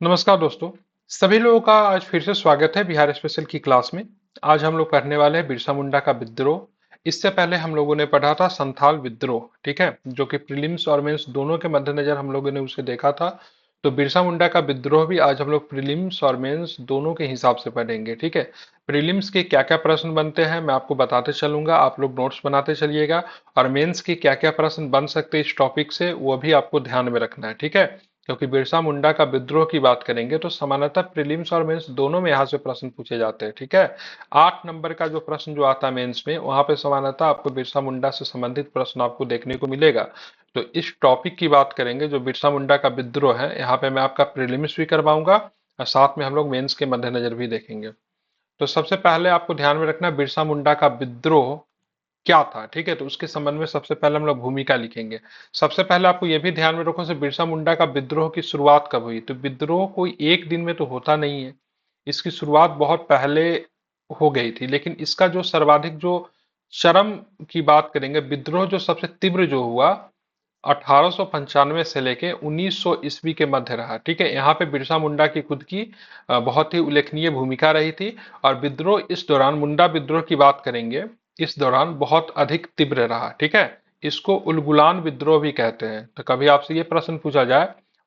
नमस्कार दोस्तों। सभी लोगों का आज फिर से स्वागत है बिहार स्पेशल की क्लास में। आज हम लोग पढ़ने वाले हैं बिरसा मुंडा का विद्रोह। इससे पहले हम लोगों ने पढ़ा था संथाल विद्रोह, ठीक है, जो कि प्रीलिम्स और मेंस दोनों के मद्देनजर हम लोगों ने उसे देखा था। तो बिरसा मुंडा का विद्रोह भी आज हम लोग प्रीलिम्स और मेंस दोनों के हिसाब से पढ़ेंगे, ठीक है। प्रीलिम्स के क्या क्या प्रश्न बनते हैं मैं आपको बताते चलूंगा, आप लोग नोट्स बनाते चलिएगा। और मेंस के क्या क्या प्रश्न बन सकते हैं इस टॉपिक से वो भी आपको ध्यान में रखना है, ठीक है। क्योंकि बिरसा मुंडा का विद्रोह की बात करेंगे तो सामान्यतः प्रीलिम्स और मेंस दोनों में यहाँ से प्रश्न पूछे जाते हैं, ठीक है। 8 नंबर का जो प्रश्न जो आता है मेंस में, वहां पे सामान्यतः आपको बिरसा मुंडा से संबंधित प्रश्न आपको देखने को मिलेगा। तो इस टॉपिक की बात करेंगे जो बिरसा मुंडा का विद्रोह है, यहाँ पे मैं आपका प्रीलिम्स भी करवाऊंगा और साथ में हम लोग मेंस के मद्देनजर भी देखेंगे। तो सबसे पहले आपको ध्यान में रखना बिरसा मुंडा का विद्रोह क्या था, ठीक है। तो उसके संबंध में सबसे पहले हम लोग भूमिका लिखेंगे। सबसे पहले आपको यह भी ध्यान में रखो से बिरसा मुंडा का विद्रोह की शुरुआत कब हुई। तो विद्रोह कोई एक दिन में तो होता नहीं है, इसकी शुरुआत बहुत पहले हो गई थी। लेकिन इसका जो सर्वाधिक जो चरम की बात करेंगे, विद्रोह जो सबसे तीव्र जो हुआ 1895 से लेके 1900 ईस्वी के मध्य रहा, ठीक है। यहाँ पे बिरसा मुंडा की खुद की बहुत ही उल्लेखनीय भूमिका रही थी। और विद्रोह इस दौरान मुंडा विद्रोह की बात करेंगे, इस दौरान बहुत अधिक तीव्र रहा, ठीक है। इसको उलगुलान विद्रोह भी कहते हैं। तो कभी आपसे ये प्रश्न पूछा जाए,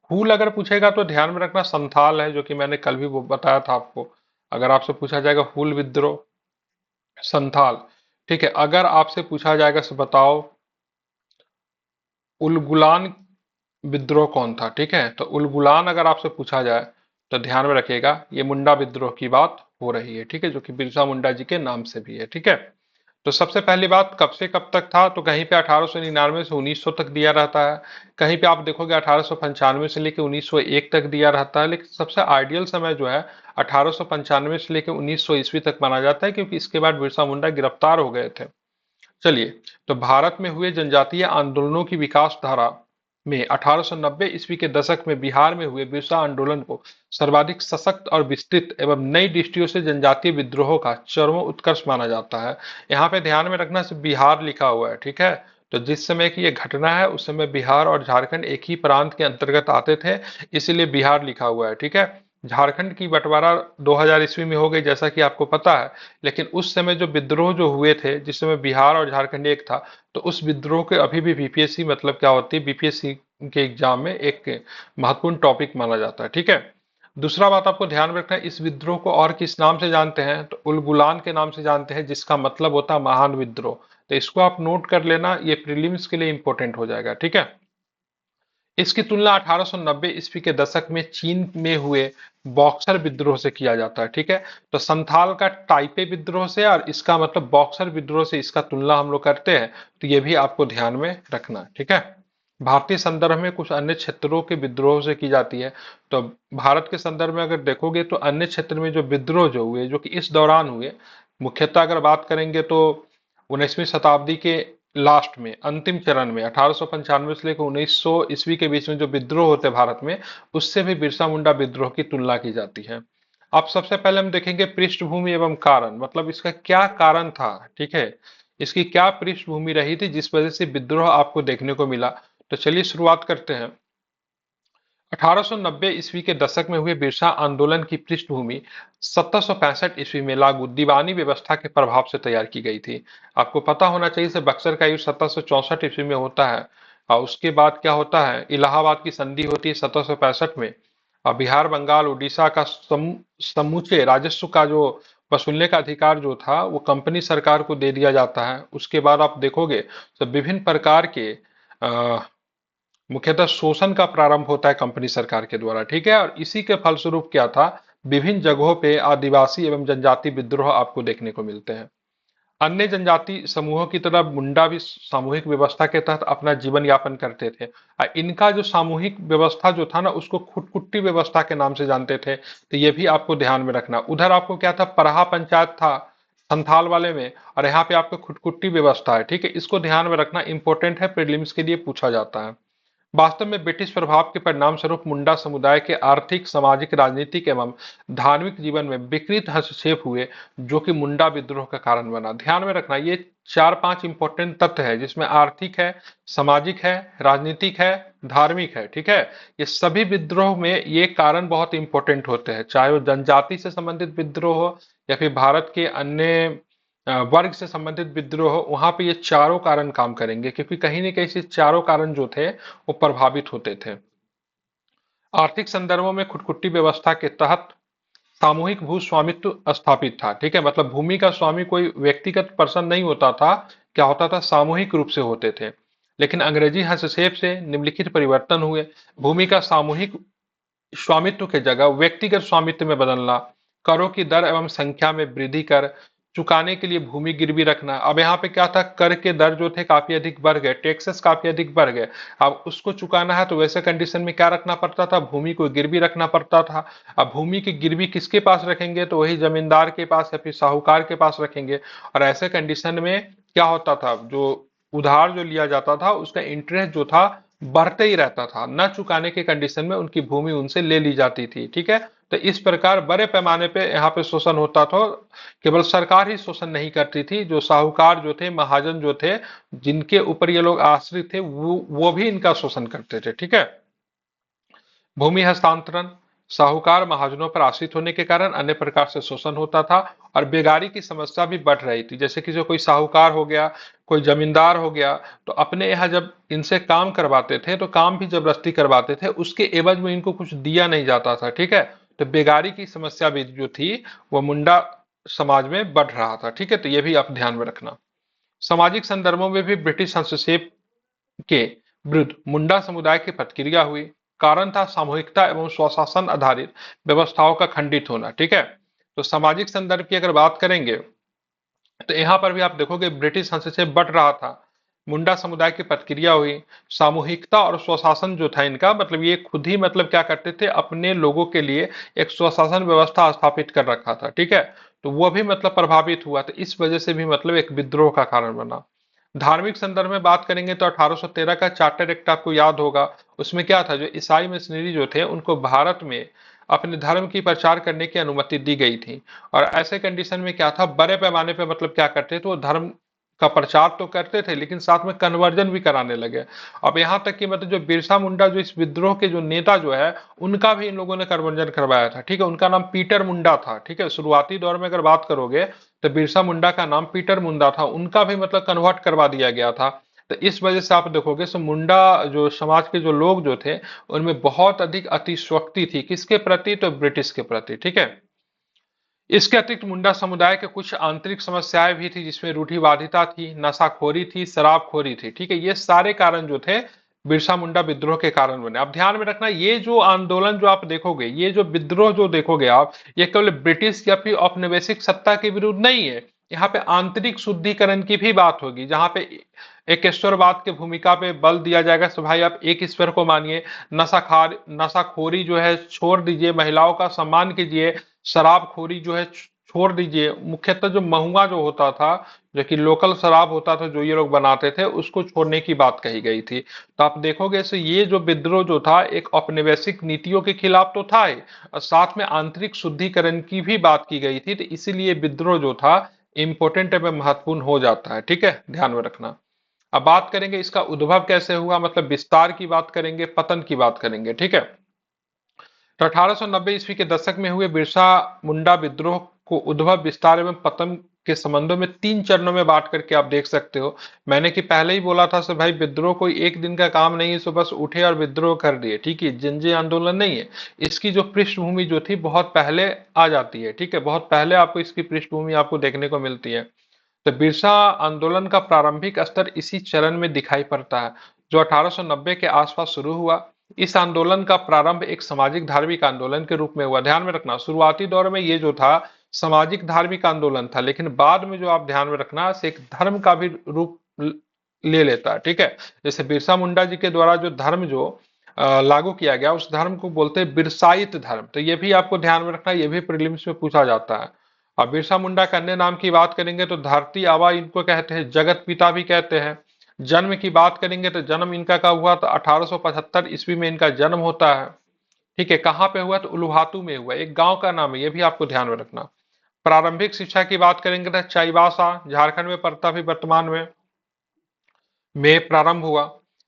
हूल अगर पूछेगा तो ध्यान में रखना संथाल है, जो कि मैंने कल भी वो बताया था आपको। अगर आपसे पूछा जाएगा हूल विद्रोह, संथाल, ठीक है। अगर आपसे पूछा जाएगा तो बताओ उलगुलान विद्रोह कौन था, ठीक है। तो उलगुलान अगर आपसे पूछा जाए तो ध्यान में रखिएगा ये मुंडा विद्रोह की बात हो रही है, ठीक है, जो कि बिरसा मुंडा जी के नाम से भी है, ठीक है। तो सबसे पहली बात कब से कब तक था, तो कहीं पे 1899 से 1900 तक दिया रहता है। कहीं पे आप देखोगे 1895 से लेकर 1901 तक दिया रहता है। लेकिन सबसे आइडियल समय जो है 1895 से लेकर 1900 ईस्वी तक माना जाता है, क्योंकि इसके बाद बिरसा मुंडा गिरफ्तार हो गए थे। चलिए, तो भारत में हुए जनजातीय आंदोलनों की विकास धारा में 1890 ईस्वी के दशक में बिहार में हुए बिरसा आंदोलन को सर्वाधिक सशक्त और विस्तृत एवं नई दृष्टियों से जनजातीय विद्रोहों का चरम उत्कर्ष माना जाता है। यहाँ पे ध्यान में रखना सिर्फ बिहार लिखा हुआ है, ठीक है। तो जिस समय की ये घटना है उस समय बिहार और झारखंड एक ही प्रांत के अंतर्गत आते थे, इसीलिए बिहार लिखा हुआ है, ठीक है। झारखंड की बंटवारा 2000 ईस्वी में हो गई, जैसा कि आपको पता है। लेकिन उस समय जो विद्रोह जो हुए थे, जिस समय बिहार और झारखंड एक था, तो उस विद्रोह के अभी भी बीपीएससी मतलब क्या होती है, बीपीएससी के एग्जाम में एक महत्वपूर्ण टॉपिक माना जाता है, ठीक है। दूसरा बात आपको ध्यान में रखना है, इस विद्रोह को और किस नाम से जानते हैं, तो उलगुलान के नाम से जानते हैं, जिसका मतलब होता है महान विद्रोह। तो इसको आप नोट कर लेना, ये प्रीलिम्स के लिए इंपॉर्टेंट हो जाएगा, ठीक है। इसकी तुलना 1890 ईस्वी के दशक में चीन में हुए बॉक्सर विद्रोह से किया जाता है, ठीक है। तो संथाल का टाइपे विद्रोह से और इसका मतलब बॉक्सर विद्रोह से इसका तुलना हम लोग करते हैं। तो ये भी आपको ध्यान में रखना, ठीक है। भारतीय संदर्भ में कुछ अन्य क्षेत्रों के विद्रोह से की जाती है। तो भारत के संदर्भ में अगर देखोगे तो अन्य क्षेत्र में जो विद्रोह जो हुए, जो कि इस दौरान हुए, मुख्यतः अगर बात करेंगे तो 19वीं शताब्दी के लास्ट में अंतिम चरण में 1895 से लेकर 1900 ईस्वी के बीच में जो विद्रोह होते भारत में, उससे भी बिरसा मुंडा विद्रोह की तुलना की जाती है। अब सबसे पहले हम देखेंगे पृष्ठभूमि एवं कारण, मतलब इसका क्या कारण था, ठीक है। इसकी क्या पृष्ठभूमि रही थी जिस वजह से विद्रोह आपको देखने को मिला। तो चलिए शुरुआत करते हैं। 1890 ईस्वी के दशक में हुए बिरसा आंदोलन की पृष्ठभूमि 1765 ईस्वी में लागू दीवानी व्यवस्था के प्रभाव से तैयार की गई थी। आपको पता होना चाहिए से बक्सर का युद्ध 1764 ईस्वी में होता है, और उसके बाद क्या होता है, इलाहाबाद की संधि होती है 1765 में। और बिहार बंगाल उड़ीसा का समूचे राजस्व का जो वसूलने का अधिकार जो था वो कंपनी सरकार को दे दिया जाता है। उसके बाद आप देखोगे तो विभिन्न प्रकार के मुख्यतः शोषण का प्रारंभ होता है कंपनी सरकार के द्वारा, ठीक है। और इसी के फलस्वरूप क्या था, विभिन्न जगहों पे आदिवासी एवं जनजाति विद्रोह आपको देखने को मिलते हैं। अन्य जनजाति समूहों की तरह मुंडा भी सामूहिक व्यवस्था के तहत अपना जीवन यापन करते थे। और इनका जो सामूहिक व्यवस्था जो था ना, उसको खुटकुट्टी व्यवस्था के नाम से जानते थे। तो ये भी आपको ध्यान में रखना। उधर आपको क्या था, परहा पंचायत था संथाल वाले में, और यहाँ पे आपको खुटकुट्टी व्यवस्था है, ठीक है। इसको ध्यान में रखना, इंपॉर्टेंट है, प्रीलिम्स के लिए पूछा जाता है। वास्तव में ब्रिटिश प्रभाव के परिणाम स्वरूप मुंडा समुदाय के आर्थिक, सामाजिक, राजनीतिक एवं धार्मिक जीवन में विकृत हस्तक्षेप हुए, जो कि मुंडा विद्रोह का कारण बना। ध्यान में रखना, ये 4-5 इंपॉर्टेंट तथ्य है, जिसमें आर्थिक है, सामाजिक है, राजनीतिक है, धार्मिक है। ठीक है, ये सभी विद्रोह में ये कारण बहुत इंपॉर्टेंट होते हैं, चाहे वो जनजाति से संबंधित विद्रोह हो या फिर भारत के अन्य वर्ग से संबंधित विद्रोह हो, वहां पे ये चारों कारण काम करेंगे, क्योंकि कहीं ना कहीं से चारों कारण जो थे वो प्रभावित होते थे। आर्थिक संदर्भों में खुटकुटी व्यवस्था के तहत सामूहिक भू स्वामित्व स्थापित था। ठीक है, मतलब भूमि का स्वामी कोई व्यक्तिगत पर्सन नहीं होता था, क्या होता था, सामूहिक रूप से होते थे। लेकिन अंग्रेजी हस्तक्षेप से निम्नलिखित परिवर्तन हुए। भूमि का सामूहिक स्वामित्व की जगह व्यक्तिगत स्वामित्व में बदलना, करों की दर एवं संख्या में वृद्धि कर चुकाने के लिए भूमि गिरवी रखना। अब यहाँ पे क्या था, कर के दर जो थे काफी अधिक बढ़ गए, टैक्सेस काफी अधिक बढ़ गए। अब उसको चुकाना है तो वैसे कंडीशन में क्या रखना पड़ता था, भूमि को गिरवी रखना पड़ता था। अब भूमि की गिरवी किसके पास रखेंगे, तो वही जमींदार के पास या फिर साहूकार के पास रखेंगे। और ऐसे कंडीशन में क्या होता था, जो उधार जो लिया जाता था उसका इंटरेस्ट जो था बढ़ते ही रहता था, न चुकाने के कंडीशन में उनकी भूमि उनसे ले ली जाती थी। ठीक है, तो इस प्रकार बड़े पैमाने पे यहाँ पे शोषण होता था। केवल सरकार ही शोषण नहीं करती थी, जो साहूकार जो थे, महाजन जो थे, जिनके ऊपर ये लोग आश्रित थे, वो भी इनका शोषण करते थे। ठीक है, भूमि हस्तांतरण, साहूकार महाजनों पर आश्रित होने के कारण अन्य प्रकार से शोषण होता था और बेगारी की समस्या भी बढ़ रही थी। जैसे कि जो कोई साहूकार हो गया, कोई जमींदार हो गया, तो अपने यहाँ जब इनसे काम करवाते थे तो काम भी जबरदस्ती करवाते थे, उसके एवज में इनको कुछ दिया नहीं जाता था। ठीक है, तो बेगारी की समस्या भी जो थी वो मुंडा समाज में बढ़ रहा था। ठीक है, तो ये भी आप ध्यान में रखना। सामाजिक संदर्भों में भी ब्रिटिश हस्तक्षेप के विरुद्ध मुंडा समुदाय की प्रतिक्रिया हुई। कारण था सामूहिकता एवं स्वशासन आधारित व्यवस्थाओं का खंडित होना। ठीक है, तो सामाजिक संदर्भ की अगर बात करेंगे तो यहाँ पर भी आप देखोगे ब्रिटिश हस्तक्षेप बढ़ रहा था, मुंडा समुदाय की प्रतिक्रिया हुई। सामूहिकता और स्वशासन जो था इनका, मतलब ये खुद ही मतलब क्या करते थे, अपने लोगों के लिए एक स्वशासन व्यवस्था स्थापित कर रखा था। ठीक है, तो वो भी मतलब प्रभावित हुआ, तो इस वजह से भी मतलब एक विद्रोह का कारण बना। धार्मिक संदर्भ में बात करेंगे तो 1813 का चार्टर एक्ट आपको याद होगा। उसमें क्या था, जो ईसाई मिशनरी जो थे उनको भारत में अपने धर्म की प्रचार करने की अनुमति दी गई थी। और ऐसे कंडीशन में क्या था, बड़े पैमाने पे मतलब क्या करते थे, वो धर्म का प्रचार तो करते थे लेकिन साथ में कन्वर्जन भी कराने लगे। अब यहाँ तक कि मतलब जो बिरसा मुंडा, जो इस विद्रोह के जो नेता जो है, उनका भी इन लोगों ने कन्वर्जन करवाया था। ठीक है, उनका नाम पीटर मुंडा था। ठीक है, शुरुआती दौर में अगर बात करोगे तो बिरसा मुंडा का नाम पीटर मुंडा था, उनका भी मतलब कन्वर्ट करवा दिया गया था। तो इस वजह से आप देखोगे तो मुंडा जो समाज के जो लोग जो थे, उनमें बहुत अधिक अतिशयोक्ति थी, किसके प्रति, तो ब्रिटिश के प्रति। ठीक है, इसके अतिरिक्त मुंडा समुदाय के कुछ आंतरिक समस्याएं भी थी, जिसमें रूढ़िवादिता थी, नशाखोरी थी, शराबखोरी थी। ठीक है, ये सारे कारण जो थे बिरसा मुंडा विद्रोह के कारण बने। आप ध्यान में रखना, ये जो आंदोलन जो आप देखोगे, ये जो विद्रोह जो देखोगे आप, ये केवल ब्रिटिश या फिर औपनिवेशिक सत्ता के विरुद्ध नहीं है। यहाँ पे आंतरिक शुद्धिकरण की भी बात होगी, जहां पे एक ईश्वरवाद की भूमिका पे बल दिया जाएगा। तो भाई आप एक ईश्वर को मानिए, नशाखोरी जो है छोड़ दीजिए, महिलाओं का सम्मान कीजिए, शराबखोरी जो है छोड़ दीजिए। मुख्यतः जो महुआ जो होता था, जो कि लोकल शराब होता था जो ये लोग बनाते थे, उसको छोड़ने की बात कही गई थी। तो आप देखोगे तो ये जो विद्रोह जो था एक औपनिवेशिक नीतियों के खिलाफ तो था ही, और साथ में आंतरिक शुद्धिकरण की भी बात की गई थी। तो इसीलिए विद्रोह जो था इंपॉर्टेंट एवं महत्वपूर्ण हो जाता है। ठीक है, ध्यान में रखना। अब बात करेंगे इसका उद्भव कैसे हुआ, मतलब विस्तार की बात करेंगे, पतन की बात करेंगे। ठीक है, तो 1890 ईस्वी के दशक में हुए बिरसा मुंडा विद्रोह को उद्भव, विस्तार एवं पतन के संबंधों में 3 चरणों में बांट करके आप देख सकते हो। मैंने कि पहले ही बोला था, सो भाई विद्रोह कोई एक दिन का काम नहीं है, सो बस उठे और विद्रोह कर दिए। ठीक है, जनजीय आंदोलन नहीं है। इसकी जो पृष्ठभूमि जो थी बहुत पहले आ जाती है। ठीक है, बहुत पहले आपको इसकी पृष्ठभूमि आपको देखने को मिलती है। तो बिरसा आंदोलन का प्रारंभिक स्तर इसी चरण में दिखाई पड़ता है, जो 1890 के आसपास शुरू हुआ। इस आंदोलन का प्रारंभ एक सामाजिक धार्मिक आंदोलन के रूप में हुआ। ध्यान में रखना, शुरुआती दौर में ये जो था सामाजिक धार्मिक आंदोलन था, लेकिन बाद में जो आप ध्यान में रखना, से एक धर्म का भी रूप ले लेता है। ठीक है, जैसे बिरसा मुंडा जी के द्वारा जो धर्म जो लागू किया गया, उस धर्म को बोलते हैं बिरसाइत धर्म। तो ये भी आपको ध्यान में रखना, ये भी प्रीलिम्स में पूछा जाता है। अब बिरसा मुंडा के अन्य नाम की बात करेंगे तो धरती आबा इनको कहते हैं, जगत पिता भी कहते हैं। जन्म की बात करेंगे तो जन्म इनका कब हुआ, तो 1875 ईस्वी में इनका जन्म होता है। ठीक है, कहाँ पे हुआ, तो उलुहातू में हुआ, एक गांव का नाम है, ये भी आपको ध्यान में रखना। प्रारंभिक शिक्षा की बात करेंगे तो चाईबासा, झारखंड में पड़ता भी वर्तमान में प्रारंभ हुआ।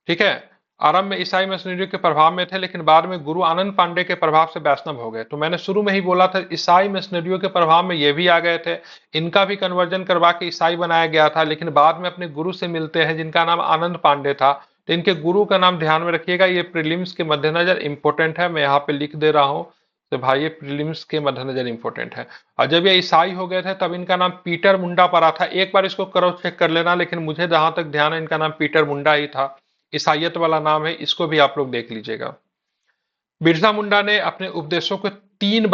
ठीक है, आरंभ में ईसाई मिशनरियों के प्रभाव में थे, लेकिन बाद में गुरु आनंद पांडे के प्रभाव से वैष्णव हो गए। तो मैंने शुरू में ही बोला था, ईसाई मिशनरियों के प्रभाव में ये भी आ गए थे, इनका भी कन्वर्जन करवा के ईसाई बनाया गया था, लेकिन बाद में अपने गुरु से मिलते हैं जिनका नाम आनंद पांडे था। तो इनके गुरु का नाम ध्यान में रखिएगा, ये प्रीलिम्स के मद्देनजर इंपॉर्टेंट है, मैं यहाँ पे लिख दे रहा हूँ। तो भाई ये प्रीलिम्स के मद्देनजर इंपॉर्टेंट है। और जब ये ईसाई हो गए थे तब इनका नाम पीटर मुंडा पड़ा था, एक बार इसको क्रॉस चेक कर लेना, लेकिन मुझे जहां तक ध्यान है इनका नाम पीटर मुंडा ही था। ईसाइयत वाला नाम है, इसको भी आप लोग देख लीजिएगा। बिरसा मुंडा ने अपने उपदेशों को तीन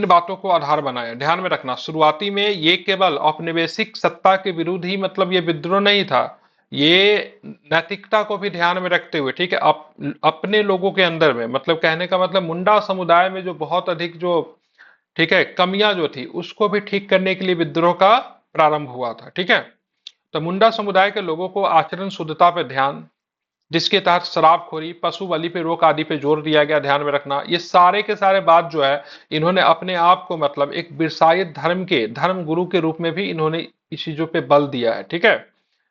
बातों को आधार बनाया, ध्यान में रखना। शुरुआती में ये केवल औपनिवेशिक सत्ता के विरुद्ध ही मतलब ये विद्रोह नहीं था, ये नैतिकता को भी ध्यान में रखते हुए, ठीक है, अपने लोगों के अंदर में, मतलब कहने का मतलब मुंडा समुदाय में जो बहुत अधिक जो, ठीक है, कमियां जो थी उसको भी ठीक करने के लिए विद्रोह का प्रारंभ हुआ था। ठीक है, तो मुंडा समुदाय के लोगों को आचरण शुद्धता पर ध्यान, जिसके तहत शराबखोरी, पशु बलि पे रोक आदि पे जोर दिया गया, ध्यान में रखना। ये सारे के सारे बात जो है, इन्होंने अपने आप को मतलब एक बिरसाइत धर्म के धर्म गुरु के रूप में भी इन्होंने इस चीजों पे बल दिया है। ठीक है,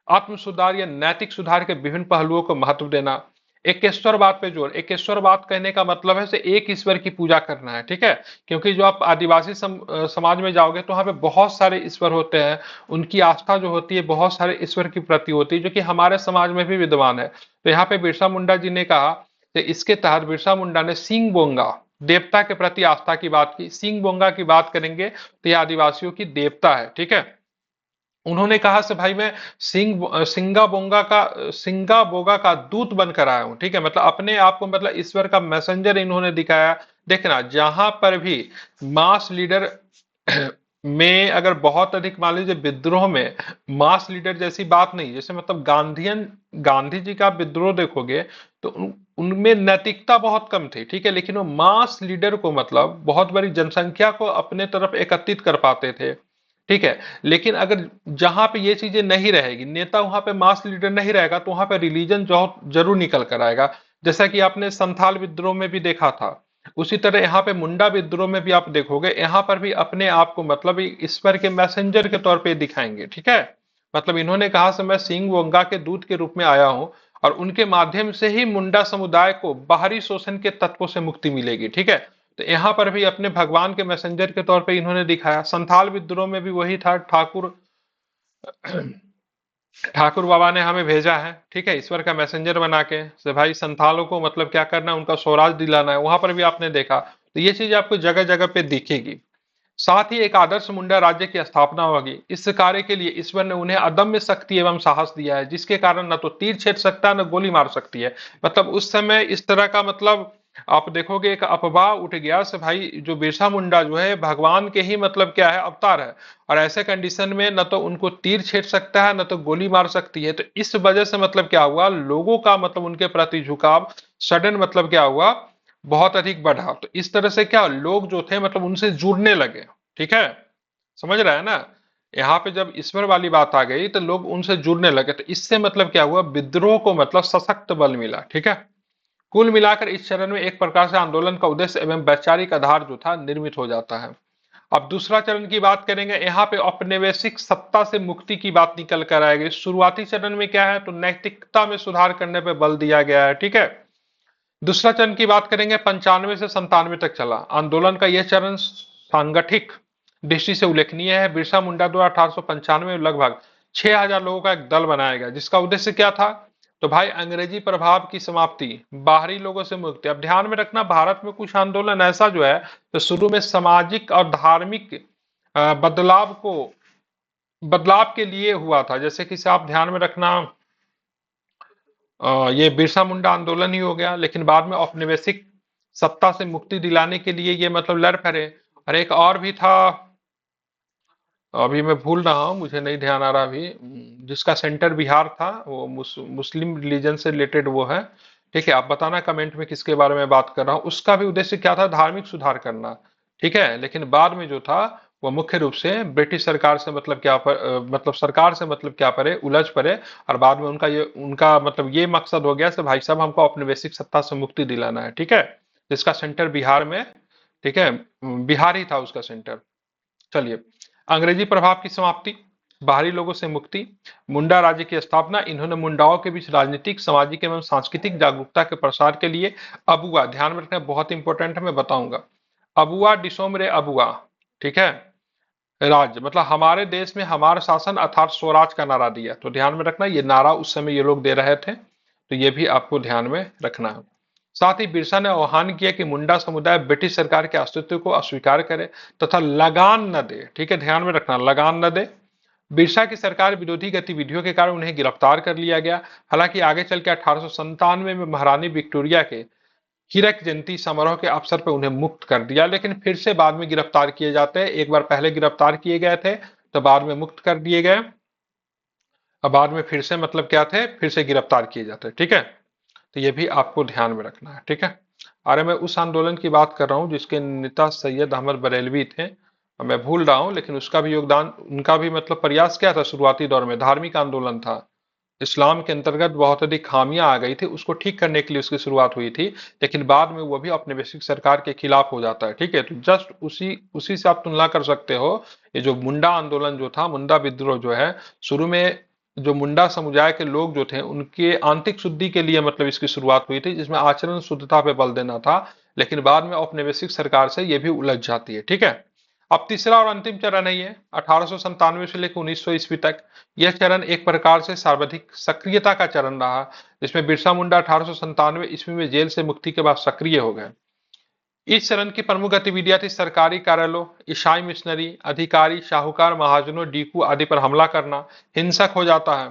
आत्म सुधार या नैतिक सुधार के विभिन्न पहलुओं को महत्व देना, एकेश्वरवाद पे जोर। एकेश्वरवाद कहने का मतलब है से एक ईश्वर की पूजा करना है। ठीक है, क्योंकि जो आप आदिवासी समाज में जाओगे तो वहां पे बहुत सारे ईश्वर होते हैं, उनकी आस्था जो होती है बहुत सारे ईश्वर की प्रति होती है, जो कि हमारे समाज में भी विद्यमान है। तो यहाँ पे बिरसा मुंडा जी ने कहा कि इसके तहत बिरसा मुंडा ने सिंह बोंगा देवता के प्रति आस्था की बात की। सिंह बोंगा की बात करेंगे तो यह आदिवासियों की देवता है। ठीक है, उन्होंने कहा से भाई मैं सिंगा बोगा का दूत बनकर आया हूं। ठीक है, मतलब अपने आप को मतलब ईश्वर का मैसेंजर इन्होंने दिखाया। देखना, जहां पर भी मास लीडर में अगर बहुत अधिक मान लीजिए विद्रोह में मास लीडर जैसी बात नहीं, जैसे मतलब गांधी जी का विद्रोह देखोगे तो उनमें नैतिकता बहुत कम थी। ठीक है, लेकिन वो मास लीडर को मतलब बहुत बड़ी जनसंख्या को अपने तरफ एकत्रित कर पाते थे। ठीक है, लेकिन अगर जहां पे ये चीजें नहीं रहेगी, नेता वहां पे मास लीडर नहीं रहेगा, तो वहां पे रिलीजन जो जरूर निकल कर आएगा, जैसा कि आपने संथाल विद्रोह में भी देखा था। उसी तरह यहाँ पे मुंडा विद्रोह में भी आप देखोगे, यहाँ पर भी अपने आप को मतलब ईश्वर के मैसेंजर के तौर पे दिखाएंगे। ठीक है, मतलब इन्होंने कहा से मैं सिंह वोंगा के दूत के रूप में आया हूं, और उनके माध्यम से ही मुंडा समुदाय को बाहरी शोषण के तत्वों से मुक्ति मिलेगी। ठीक है, तो यहाँ पर भी अपने भगवान के मैसेंजर के तौर पे इन्होंने दिखाया। संथाल विद्रोह में भी वही था, ठाकुर बाबा ने हमें भेजा है, ठीक है, ईश्वर का मैसेंजर बना के से भाई संथालों को मतलब क्या करना है, उनका स्वराज दिलाना है। वहां पर भी आपने देखा, तो ये चीज आपको जगह जगह पे दिखेगी। साथ ही एक आदर्श मुंडा राज्य की स्थापना होगी। इस कार्य के लिए ईश्वर ने उन्हें अदम्य शक्ति एवं साहस दिया है, जिसके कारण न तो तीर छेद सकता है न गोली मार सकती है। मतलब उस समय इस तरह का मतलब आप देखोगे एक अफवाह उठ गया से भाई जो बिरसा मुंडा जो है भगवान के ही मतलब क्या है अवतार है, और ऐसे कंडीशन में न तो उनको तीर छेद सकता है न तो गोली मार सकती है। तो इस वजह से मतलब क्या हुआ, लोगों का मतलब उनके प्रति झुकाव सडन मतलब क्या हुआ, बहुत अधिक बढ़ा। तो इस तरह से क्या लोग जो थे मतलब उनसे जुड़ने लगे। ठीक है, समझ रहा है ना। यहाँ पे जब ईश्वर वाली बात आ गई तो लोग उनसे जुड़ने लगे, तो इससे मतलब क्या हुआ, विद्रोह को मतलब सशक्त बल मिला। ठीक है, कुल मिलाकर इस चरण में एक प्रकार से आंदोलन का उद्देश्य एवं वैचारिक आधार जो था निर्मित हो जाता है। अब दूसरा चरण की बात करेंगे, यहाँ पे औपनिवेशिक सत्ता से मुक्ति की बात निकल कर आएगी। शुरुआती चरण में क्या है, तो नैतिकता में सुधार करने पे बल दिया गया है। ठीक है, दूसरा चरण की बात करेंगे, 95 से 97 तक चला आंदोलन का यह चरण सांगठिक दृष्टि से उल्लेखनीय है। बिरसा मुंडा द्वारा 1895 में लगभग 6000 लोगों का एक दल बनाया गया, जिसका उद्देश्य क्या था, तो भाई अंग्रेजी प्रभाव की समाप्ति, बाहरी लोगों से मुक्ति। अब ध्यान में रखना, भारत में कुछ आंदोलन ऐसा जो है तो शुरू में सामाजिक और धार्मिक बदलाव के लिए हुआ था। जैसे कि आप ध्यान में रखना, ये बिरसा मुंडा आंदोलन ही हो गया, लेकिन बाद में औपनिवेशिक सत्ता से मुक्ति दिलाने के लिए ये मतलब लड़ पड़े। और एक और भी था, अभी मैं भूल रहा हूँ, मुझे नहीं ध्यान आ रहा अभी, जिसका सेंटर बिहार था, वो मुस्लिम रिलीजन से रिलेटेड वो है। ठीक है, आप बताना कमेंट में किसके बारे में बात कर रहा हूँ। उसका भी उद्देश्य क्या था, धार्मिक सुधार करना। ठीक है, लेकिन बाद में जो था वो मुख्य रूप से ब्रिटिश सरकार से मतलब मतलब सरकार से मतलब क्या पड़े, उलझ पड़े। और बाद में उनका मतलब ये मकसद हो गया कि भाई साहब हमको औपनिवेशिक सत्ता से मुक्ति दिलाना है, ठीक है। जिसका सेंटर बिहार में, ठीक है, बिहार ही था उसका सेंटर। चलिए, अंग्रेजी प्रभाव की समाप्ति, बाहरी लोगों से मुक्ति, मुंडा राज्य की स्थापना। इन्होंने मुंडाओं के बीच राजनीतिक, सामाजिक एवं सांस्कृतिक जागरूकता के प्रसार के लिए अबुआ, ध्यान में रखना बहुत इंपॉर्टेंट है, मैं बताऊंगा। अबुआ डिसोमरे अबुआ, ठीक है, राज्य मतलब हमारे देश में हमारा शासन अर्थात स्वराज का नारा दिया। तो ध्यान में रखना ये नारा उस समय ये लोग दे रहे थे, तो ये भी आपको ध्यान में रखना है। साथ ही बिरसा ने आह्वान किया कि मुंडा समुदाय ब्रिटिश सरकार के अस्तित्व को अस्वीकार करे तथा लगान न दे, ठीक है, ध्यान में रखना लगान न दे। बिरसा की सरकार विरोधी गतिविधियों के कारण उन्हें गिरफ्तार कर लिया गया। हालांकि आगे चल के 1897 में महारानी विक्टोरिया के हीरक जयंती समारोह के अवसर पर उन्हें मुक्त कर दिया, लेकिन फिर से बाद में गिरफ्तार किए जाते हैं। एक बार पहले गिरफ्तार किए गए थे, तो बाद में मुक्त कर दिए गए, और बाद में फिर से मतलब क्या थे, फिर से गिरफ्तार किए जाते हैं, ठीक है। तो ये भी आपको ध्यान में रखना है, ठीक है। अरे मैं उस आंदोलन की बात कर रहा हूँ जिसके नेता सैयद अहमद बरेलवी थे, और मैं भूल रहा हूँ, लेकिन उसका भी योगदान, उनका भी मतलब प्रयास क्या था शुरुआती दौर में, धार्मिक आंदोलन था। इस्लाम के अंतर्गत बहुत अधिक खामियां आ गई थी, उसको ठीक करने के लिए उसकी शुरुआत हुई थी। लेकिन बाद में वो भी औपनिवेशिक सरकार के खिलाफ हो जाता है, ठीक है। तो जस्ट उसी उसी से आप तुलना कर सकते हो। ये जो मुंडा आंदोलन जो था, मुंडा विद्रोह जो है, शुरू में जो मुंडा समुदाय के लोग जो थे उनके आंतरिक शुद्धि के लिए मतलब इसकी शुरुआत हुई थी, जिसमें आचरण शुद्धता पे बल देना था। लेकिन बाद में औपनिवेशिक सरकार से ये भी उलझ जाती है, ठीक है। अब तीसरा और अंतिम चरण है ये 1897 से लेकर 1900 ईस्वी तक। यह चरण एक प्रकार से सर्वाधिक सक्रियता का चरण रहा, जिसमें बिरसा मुंडा 1897 ईस्वी में जेल से मुक्ति के बाद सक्रिय हो गए। इस चरण की प्रमुख गतिविधियां थी सरकारी कार्यालयों, ईसाई मिशनरी, अधिकारी, शाहूकार, महाजनों, डीकू आदि पर हमला करना। हिंसक हो जाता है।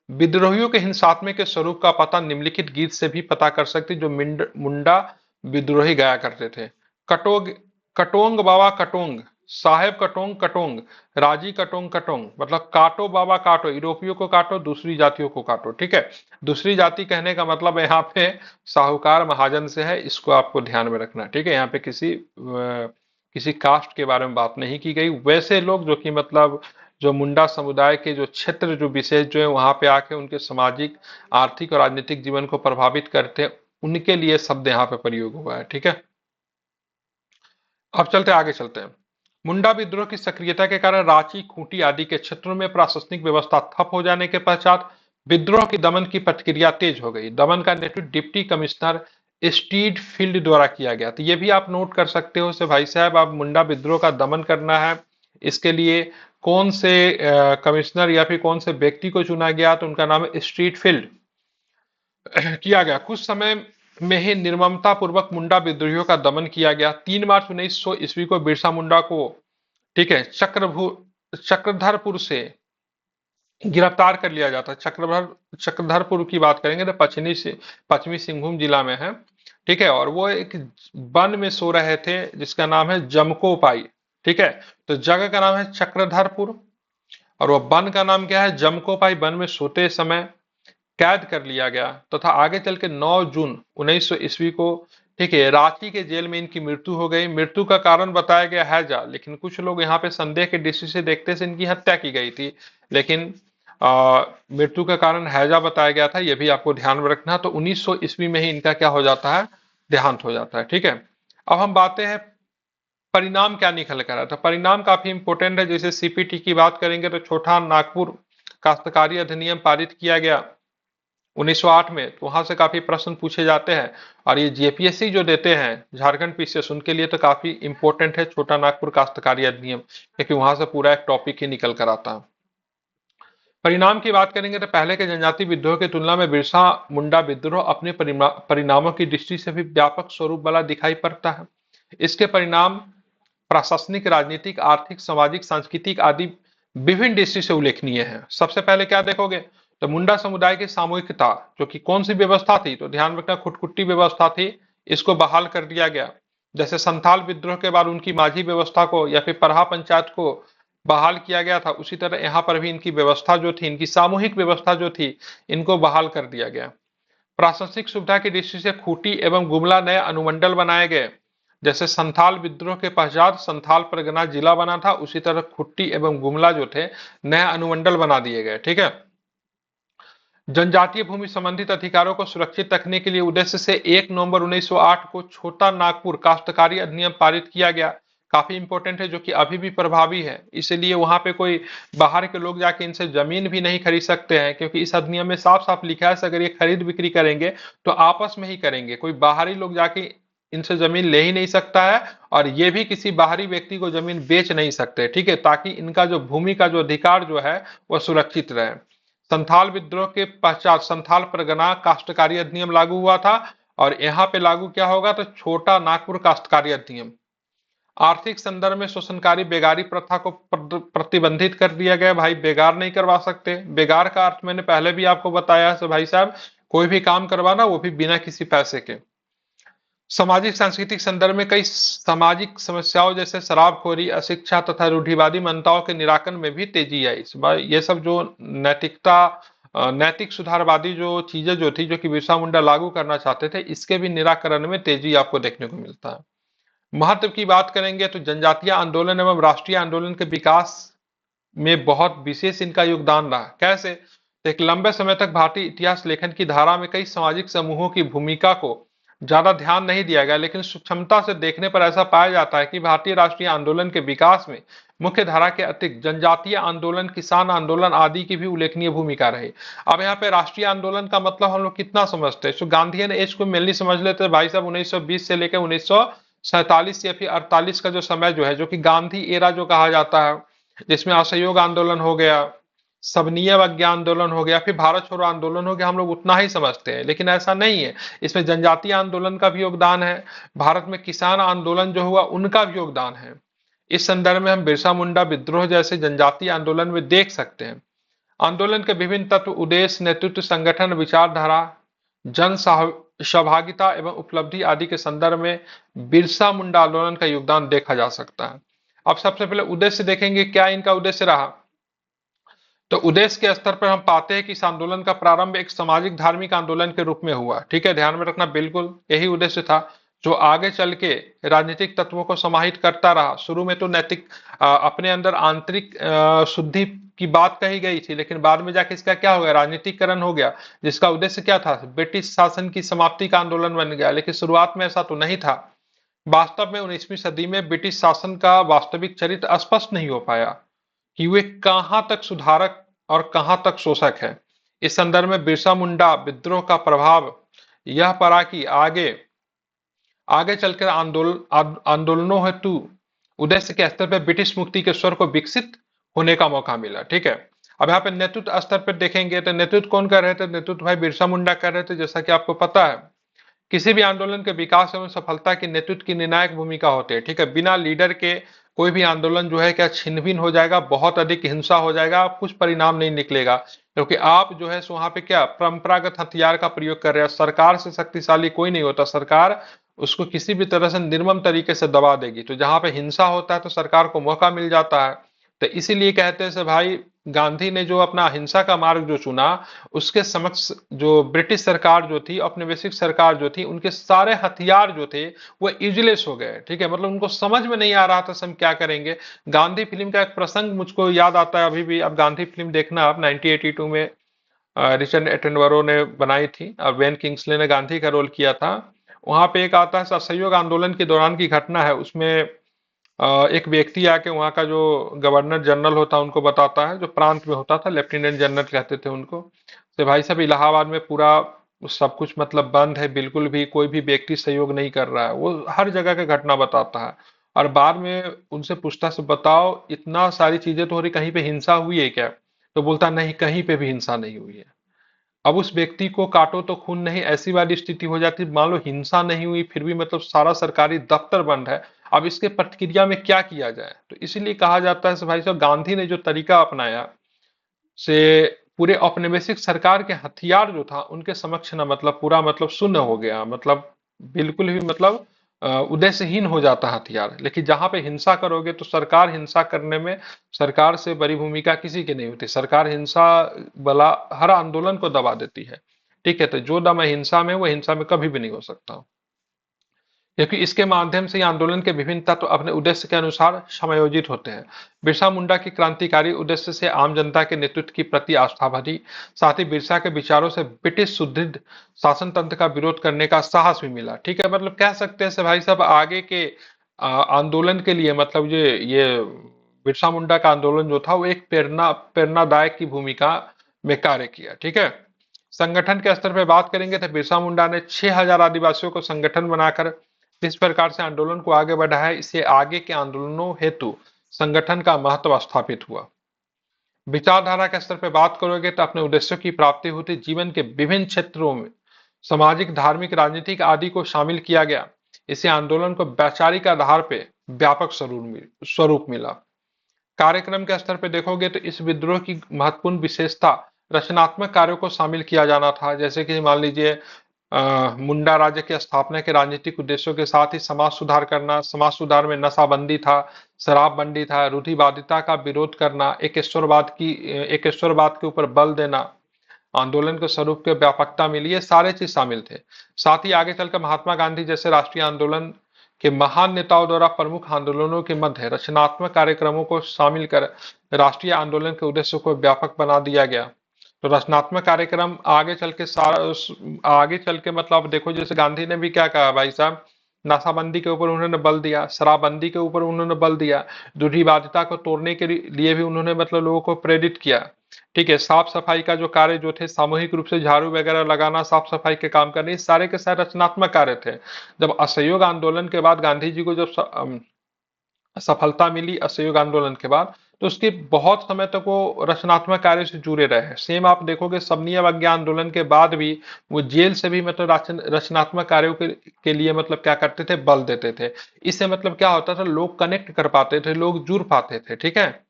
विद्रोहियों के हिंसात्मक के स्वरूप का पता निम्नलिखित गीत से भी पता कर सकते जो मुंडा विद्रोही गाया करते थे। कटोग कटोंग बाबा कटोंग, साहेब कटोंग कटोंग, राजी कटोंग कटोंग, मतलब काटो बाबा काटो, यूरोपियों को काटो, दूसरी जातियों को काटो, ठीक है। दूसरी जाति कहने का मतलब यहाँ पे साहूकार महाजन से है, इसको आपको ध्यान में रखना, ठीक है। यहाँ पे किसी कास्ट के बारे में बात नहीं की गई। वैसे लोग जो कि मतलब जो मुंडा समुदाय के जो क्षेत्र जो विशेष जो है वहां पे आके उनके सामाजिक, आर्थिक और राजनीतिक जीवन को प्रभावित करते हैं, उनके लिए शब्द यहाँ पे प्रयोग हुआ है, ठीक है। अब चलते आगे चलते हैं। मुंडा विद्रोह की सक्रियता के कारण रांची, खूंटी आदि के क्षेत्रों में प्रशासनिक व्यवस्था ठप हो जाने के पश्चात विद्रोह की दमन की प्रतिक्रिया तेज हो गई। दमन का नेतृत्व डिप्टी कमिश्नर स्टीड फील्ड द्वारा किया गया। तो ये भी आप नोट कर सकते हो से भाई साहब, आप मुंडा विद्रोह का दमन करना है, इसके लिए कौन से कमिश्नर या फिर कौन से व्यक्ति को चुना गया, तो उनका नाम है स्ट्रीट फील्ड किया गया। कुछ समय में ही निर्ममता पूर्वक मुंडा विद्रोहियों का दमन किया गया। 3 मार्च 1900 ईस्वी को बिरसा मुंडा को, ठीक है, चक्रधरपुर से गिरफ्तार कर लिया जाता है। चक्रधरपुर की बात करेंगे तो पश्चिमी सिंहभूम जिला में है, ठीक है। और वो एक वन में सो रहे थे जिसका नाम है जमकोपाई, ठीक है। तो जगह का नाम है चक्रधरपुर, और वो वन का नाम क्या है, जमकोपाई। वन में सोते समय कैद कर लिया गया तथा आगे चल के 9 जून 1900 ईस्वी को, ठीक है, रांची के जेल में इनकी मृत्यु हो गई। मृत्यु का कारण बताया गया हैजा, लेकिन कुछ लोग यहाँ पे संदेह के दृष्टि से देखते से इनकी हत्या की गई थी, लेकिन मृत्यु का कारण हैजा बताया गया था। यह भी आपको ध्यान में रखना। तो 1900 ईस्वी में ही इनका क्या हो जाता है, देहांत हो जाता है, ठीक है। अब हम बातें हैं परिणाम क्या निकल कर आया। तो परिणाम काफी इंपॉर्टेंट है। जैसे सीपीटी की बात करेंगे तो छोटा नागपुर काश्तकारी अधिनियम पारित किया गया 1908 में। तो वहां से काफी प्रश्न पूछे जाते हैं, और ये जेपीएससी जो देते हैं झारखंड पीसीएस, उनके लिए तो काफी इंपॉर्टेंट है छोटा नागपुर काश्तकारी अधिनियम, क्योंकि वहां से पूरा एक टॉपिक ही निकल कर आता है। परिणाम की बात करेंगे तो पहले के जनजाति विद्रोह की तुलना में बिरसा मुंडा विद्रोह अपने परिणामों की दृष्टि से भी व्यापक स्वरूप वाला दिखाई पड़ता है। इसके परिणाम प्रशासनिक, राजनीतिक, आर्थिक, सामाजिक, सांस्कृतिक आदि विभिन्न दृष्टि से उल्लेखनीय है। सबसे पहले क्या देखोगे, तो मुंडा समुदाय की सामूहिकता, जो कि कौन सी व्यवस्था थी, तो ध्यान रखना खुटकुट्टी व्यवस्था थी, इसको बहाल कर दिया गया। जैसे संथाल विद्रोह के बाद उनकी माझी व्यवस्था को या फिर परहा पंचायत को बहाल किया गया था, उसी तरह यहाँ पर भी इनकी व्यवस्था जो थी, इनकी सामूहिक व्यवस्था जो थी, इनको बहाल कर दिया गया। प्रशासनिक सुविधा की दृष्टि से खूंटी एवं गुमला नए अनुमंडल बनाए गए, जैसे संथाल विद्रोह के पश्चात संथाल परगना जिला बना था, उसी तरह खुट्टी एवं गुमला जो थे नए अनुमंडल बना दिए गए। ठीक है। जनजातीय भूमि संबंधित अधिकारों को सुरक्षित रखने के लिए उद्देश्य से 1 नवंबर 1908 को छोटा नागपुर काश्तकारी अधिनियम पारित किया गया। काफी इंपॉर्टेंट है, जो कि अभी भी प्रभावी है। इसलिए वहां पे कोई बाहर के लोग जाके इनसे जमीन भी नहीं खरीद सकते हैं, क्योंकि इस अधिनियम में साफ साफ लिखा है अगर ये खरीद बिक्री करेंगे तो आपस में ही करेंगे, कोई बाहरी लोग जाके इनसे जमीन ले ही नहीं सकता है, और ये भी किसी बाहरी व्यक्ति को जमीन बेच नहीं सकते। ठीक है, ताकि इनका जो भूमि का जो अधिकार जो है वह सुरक्षित रहे। संथाल विद्रोह के पश्चात संथाल परगना काश्तकारी अधिनियम लागू हुआ था, और यहाँ पे लागू क्या होगा तो छोटा नागपुर काश्तकारी अधिनियम। आर्थिक संदर्भ में शोषणकारी बेगारी प्रथा को प्रतिबंधित कर दिया गया। भाई बेगार नहीं करवा सकते। बेगार का अर्थ मैंने पहले भी आपको बताया है भाई साहब, कोई भी काम करवाना वो भी बिना किसी पैसे के। सामाजिक सांस्कृतिक संदर्भ में कई सामाजिक समस्याओं जैसे शराबखोरी, अशिक्षा तथा रूढ़िवादी मान्यताओं के निराकरण में भी तेजी आई। ये सब जो नैतिकता नैतिक सुधारवादी जो चीजें जो थी, जो कि बिरसा मुंडा लागू करना चाहते थे, इसके भी निराकरण में तेजी आपको देखने को मिलता है। महत्व की बात करेंगे तो जनजातीय आंदोलन एवं राष्ट्रीय आंदोलन के विकास में बहुत विशेष इनका योगदान रहा। कैसे? तो एक लंबे समय तक भारतीय इतिहास लेखन की धारा में कई सामाजिक समूहों की भूमिका को ज्यादा ध्यान नहीं दिया गया, लेकिन सूक्ष्मता से देखने पर ऐसा पाया जाता है कि भारतीय राष्ट्रीय आंदोलन के विकास में मुख्य धारा के अतिरिक्त जनजातीय आंदोलन, किसान आंदोलन आदि की भी उल्लेखनीय भूमिका रही। अब यहाँ पे राष्ट्रीय आंदोलन का मतलब हम लोग कितना समझते हैं, तो गांधीयन एज को मेनली समझ लेते हैं भाई साहब। 1920 से लेकर 1947 या फिर 48 का जो समय जो है, जो कि गांधी एरा जो कहा जाता है, जिसमें असहयोग आंदोलन हो गया, सबनीय अवज्ञा आंदोलन हो गया, फिर भारत छोड़ो आंदोलन हो गया, हम लोग उतना ही समझते हैं, लेकिन ऐसा नहीं है। इसमें जनजातीय आंदोलन का भी योगदान है। भारत में किसान आंदोलन जो हुआ उनका भी योगदान है। इस संदर्भ में हम बिरसा मुंडा विद्रोह जैसे जनजातीय आंदोलन में देख सकते हैं। आंदोलन के विभिन्न तत्व, उद्देश्य, नेतृत्व, संगठन, विचारधारा, जन सहभागिता एवं उपलब्धि आदि के संदर्भ में बिरसा मुंडा आंदोलन का योगदान देखा जा सकता है। अब सबसे पहले उद्देश्य देखेंगे, क्या इनका उद्देश्य रहा। तो उद्देश्य के स्तर पर हम पाते हैं कि इस आंदोलन का प्रारंभ एक सामाजिक धार्मिक आंदोलन के रूप में हुआ। ठीक है, ध्यान में रखना, बिल्कुल यही उद्देश्य था, जो आगे चल के राजनीतिक तत्वों को समाहित करता रहा। शुरू में तो नैतिक अपने अंदर आंतरिक शुद्धि की बात कही गई थी, लेकिन बाद में जाके इसका क्या हो गया, राजनीतिकरण हो गया, जिसका उद्देश्य क्या था, ब्रिटिश शासन की समाप्ति का आंदोलन बन गया। लेकिन शुरुआत में ऐसा तो नहीं था। वास्तव में 19वीं सदी में ब्रिटिश शासन का वास्तविक चरित्र स्पष्ट नहीं हो पाया कि वे कहां तक सुधारक और कहां तक शोषक है। इस संदर्भ में बिरसा मुंडा विद्रोह का प्रभाव यह पड़ा कि आगे आगे चलकर आंदोलनों हेतु उद्देश्य के स्तर पर ब्रिटिश मुक्ति के स्वर को विकसित होने का मौका मिला। ठीक है। अब यहाँ पे नेतृत्व स्तर पर देखेंगे तो नेतृत्व कौन कर रहे थे, नेतृत्व भाई बिरसा मुंडा कर रहे थे। जैसा कि आपको पता है, किसी भी आंदोलन के विकास एवं सफलता की नेतृत्व की निर्णायक भूमिका होती है। ठीक है, बिना लीडर के कोई भी आंदोलन जो है क्या छिन-भिन हो जाएगा, बहुत अधिक हिंसा हो जाएगा, कुछ परिणाम नहीं निकलेगा, क्योंकि आप जो है सो वहां पे क्या परंपरागत हथियार का प्रयोग कर रहे हैं। सरकार से शक्तिशाली कोई नहीं होता, सरकार उसको किसी भी तरह से निर्मम तरीके से दबा देगी। तो जहां पे हिंसा होता है तो सरकार को मौका मिल जाता है। तो इसीलिए कहते हैं से भाई, गांधी ने जो अपना अहिंसा का मार्ग जो चुना, उसके समक्ष जो ब्रिटिश सरकार जो थी, औपनिवेशिक सरकार जो थी, उनके सारे हथियार जो थे वो यूजलेस हो गए। ठीक है, मतलब उनको समझ में नहीं आ रहा था हम क्या करेंगे। गांधी फिल्म का एक प्रसंग मुझको याद आता है अभी भी। अब गांधी फिल्म देखना आप, 1982 में रिचर्ड एटनबरो ने बनाई थी और बेन किंग्सले ने गांधी का रोल किया था। वहां पे एक आता है असहयोग आंदोलन के दौरान की घटना है। उसमें एक व्यक्ति आके वहाँ का जो गवर्नर जनरल होता है उनको बताता है, जो प्रांत में होता था, लेफ्टिनेंट जनरल कहते थे उनको, तो भाई साहब इलाहाबाद में पूरा सब कुछ मतलब बंद है, बिल्कुल भी कोई भी व्यक्ति सहयोग नहीं कर रहा है। वो हर जगह का घटना बताता है, और बाद में उनसे पूछता से बताओ इतना सारी चीजें तो हो रही, कहीं पे हिंसा हुई है क्या? तो बोलता नहीं, कहीं पे भी हिंसा नहीं हुई है। अब उस व्यक्ति को काटो तो खून नहीं, ऐसी वाली स्थिति हो जाती। मान लो हिंसा नहीं हुई, फिर भी मतलब सारा सरकारी दफ्तर बंद है। अब इसके प्रतिक्रिया में क्या किया जाए? तो इसीलिए कहा जाता है भाई साहब, गांधी ने जो तरीका अपनाया से पूरे औपनिवेशिक सरकार के हथियार जो था उनके समक्ष ना मतलब पूरा मतलब शून्य हो गया, मतलब बिल्कुल भी मतलब उद्देश्यहीन हो जाता है हथियार। लेकिन जहां पे हिंसा करोगे तो सरकार हिंसा करने में, सरकार से बड़ी भूमिका किसी की नहीं होती। सरकार हिंसा वाला हर आंदोलन को दबा देती है। ठीक है, तो जो दम है हिंसा में, वो हिंसा में कभी भी नहीं हो सकता। क्योंकि इसके माध्यम से ये आंदोलन के विभिन्न तत्व अपने उद्देश्य के अनुसार समायोजित होते हैं। बिरसा मुंडा की क्रांतिकारी उद्देश्य से आम जनता के नेतृत्व की प्रति आस्था बढ़ी। साथ ही बिरसा के विचारों से ब्रिटिश सुदृढ़ शासन तंत्र का विरोध करने का साहस भी मिला। ठीक है, मतलब कह सकते हैं से भाई साहब आगे के आंदोलन के लिए, मतलब ये बिरसा मुंडा का आंदोलन जो था वो एक प्रेरणादायक की भूमिका में कार्य किया। ठीक है, संगठन के स्तर पर बात करेंगे तो बिरसा मुंडा ने 6,000 आदिवासियों को संगठन बनाकर जिस प्रकार से आंदोलन को आगे बढ़ाया, इससे आगे के आंदोलनों हेतु संगठन का महत्व स्थापित हुआ। विचारधारा के स्तर पर बात करोगे तो अपने उद्देश्यों की प्राप्ति होती जीवन के विभिन्न क्षेत्रों में सामाजिक, धार्मिक, राजनीतिक आदि को शामिल किया गया। इसे आंदोलन को वैचारिक आधार पर व्यापक स्वरूप मिला। कार्यक्रम के स्तर पर देखोगे तो इस विद्रोह की महत्वपूर्ण विशेषता रचनात्मक कार्यों को शामिल किया जाना था, जैसे कि मान लीजिए मुंडा राज्य की स्थापना के राजनीतिक उद्देश्यों के साथ ही समाज सुधार करना। समाज सुधार में नशाबंदी था, शराबबंदी था, रूढ़िवादिता का विरोध करना, एकेश्वरवाद के ऊपर बल देना, आंदोलन के स्वरूप के व्यापकता मिली, ये सारे चीज शामिल थे। साथ ही आगे चलकर महात्मा गांधी जैसे राष्ट्रीय आंदोलन के महान नेताओं द्वारा प्रमुख आंदोलनों के मध्य रचनात्मक कार्यक्रमों को शामिल कर राष्ट्रीय आंदोलन के उद्देश्य को व्यापक बना दिया गया। तो रचनात्मक कार्यक्रम आगे चल के मतलब देखो, जैसे गांधी ने भी क्या कहा भाई साहब, नशाबंदी के ऊपर उन्होंने बल दिया, शराबबंदी के ऊपर उन्होंने बल दिया, रूढ़िवादिता को तोड़ने के लिए भी उन्होंने मतलब लोगों को प्रेरित किया। ठीक है, साफ सफाई का जो कार्य जो थे, सामूहिक रूप से झाड़ू वगैरह लगाना, साफ सफाई के काम करने, सारे के सारे रचनात्मक कार्य थे। जब असहयोग आंदोलन के बाद गांधी जी को जब सफलता मिली असहयोग आंदोलन के बाद, तो उसके बहुत समय तक वो रचनात्मक कार्य से जुड़े रहे। सेम आप देखोगे सबनीय अवज्ञा आंदोलन के बाद भी वो जेल से भी मतलब रचनात्मक कार्यों के लिए मतलब क्या करते थे, बल देते थे। इससे मतलब क्या होता था, लोग कनेक्ट कर पाते थे, लोग जुड़ पाते थे। ठीक है,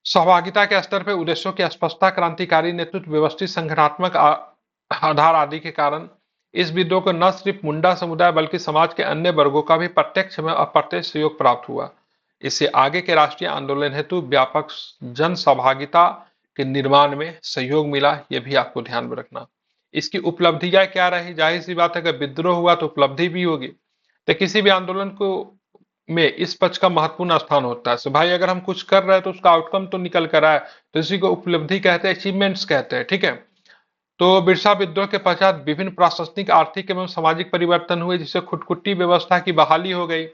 सहभागिता के स्तर पर उद्देश्यों की स्पष्टता, क्रांतिकारी नेतृत्व, व्यवस्थित संगठनात्मक आधार आदि के कारण इस विद्रोह को न सिर्फ मुंडा समुदाय बल्कि समाज के अन्य वर्गों का भी प्रत्यक्ष में अप्रत्यक्ष सहयोग प्राप्त हुआ। इससे आगे के राष्ट्रीय आंदोलन हेतु व्यापक जन सहभागिता के निर्माण में सहयोग मिला, यह भी आपको ध्यान में रखना। इसकी उपलब्धियां क्या रही, जाहिर सी बात है अगर विद्रोह हुआ तो उपलब्धि भी होगी। तो किसी भी आंदोलन को में इस पक्ष का महत्वपूर्ण स्थान होता है। सो भाई अगर हम कुछ कर रहे हैं तो उसका आउटकम तो निकल कर आए, तो इसी को उपलब्धि कहते हैं, अचीवमेंट्स कहते हैं। ठीक है, तो बिरसा विद्रोह के पश्चात विभिन्न प्रशासनिक, आर्थिक एवं सामाजिक परिवर्तन हुए, जिससे खुटकुटी व्यवस्था की बहाली हो गई।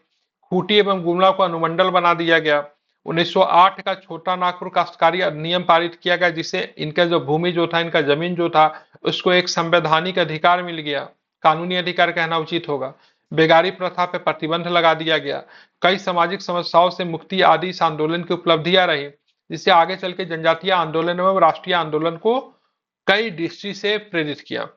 खूंटी एवं गुमला को अनुमंडल बना दिया गया। 1908 का छोटा नागपुर काश्तकारी अधिनियम पारित किया गया, जिससे इनका जो भूमि जो था, इनका जमीन जो था, उसको एक संवैधानिक अधिकार मिल गया, कानूनी अधिकार कहना उचित होगा। बेगारी प्रथा पे प्रतिबंध लगा दिया गया। कई सामाजिक समस्याओं से मुक्ति आदि इस आंदोलन की उपलब्धियां रही, जिससे आगे चल के जनजातीय आंदोलन एवं राष्ट्रीय आंदोलन को कई दृष्टि से प्रेरित किया।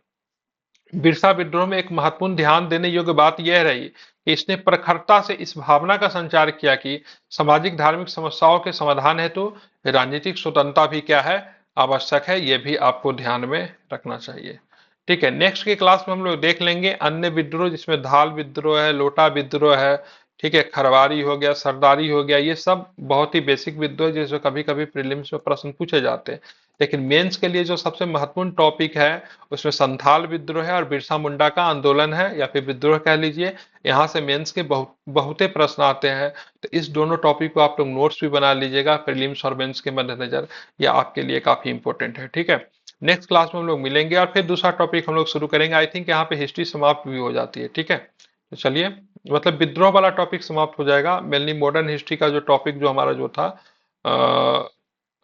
बिरसा विद्रोह में एक महत्वपूर्ण ध्यान देने योग्य बात यह रही कि इसने प्रखरता से इस भावना का संचार किया कि सामाजिक धार्मिक समस्याओं के समाधान हेतु राजनीतिक स्वतंत्रता भी क्या है, आवश्यक है। यह भी आपको ध्यान में रखना चाहिए। ठीक है, नेक्स्ट की क्लास में हम लोग देख लेंगे अन्य विद्रोह, जिसमें धाल विद्रोह है, लोटा विद्रोह है, ठीक है, खरवारी हो गया, सरदारी हो गया, ये सब बहुत ही बेसिक विद्रोह जिसमें कभी कभी प्रीलिम्स में प्रश्न पूछे जाते हैं। लेकिन मेंस के लिए जो सबसे महत्वपूर्ण टॉपिक है उसमें संथाल विद्रोह है और बिरसा मुंडा का आंदोलन है, या फिर विद्रोह कह लीजिए। यहाँ से मेंस के बहुते प्रश्न आते हैं, तो इस दोनों टॉपिक को आप लोग नोट्स भी बना लीजिएगा प्रीलिम्स और मेंस के मद्देनजर, यह आपके लिए काफी इंपॉर्टेंट है। ठीक है, नेक्स्ट क्लास में हम लोग मिलेंगे और फिर दूसरा टॉपिक हम लोग शुरू करेंगे। आई थिंक यहाँ पे हिस्ट्री समाप्त भी हो जाती है। ठीक है, तो चलिए, मतलब विद्रोह वाला टॉपिक समाप्त हो जाएगा। मेनली मॉडर्न हिस्ट्री का जो टॉपिक जो हमारा जो था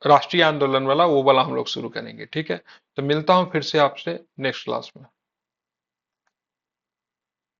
राष्ट्रीय आंदोलन वाला, वो वाला हम लोग शुरू करेंगे। ठीक है, तो मिलता हूँ फिर से आपसे नेक्स्ट क्लास में।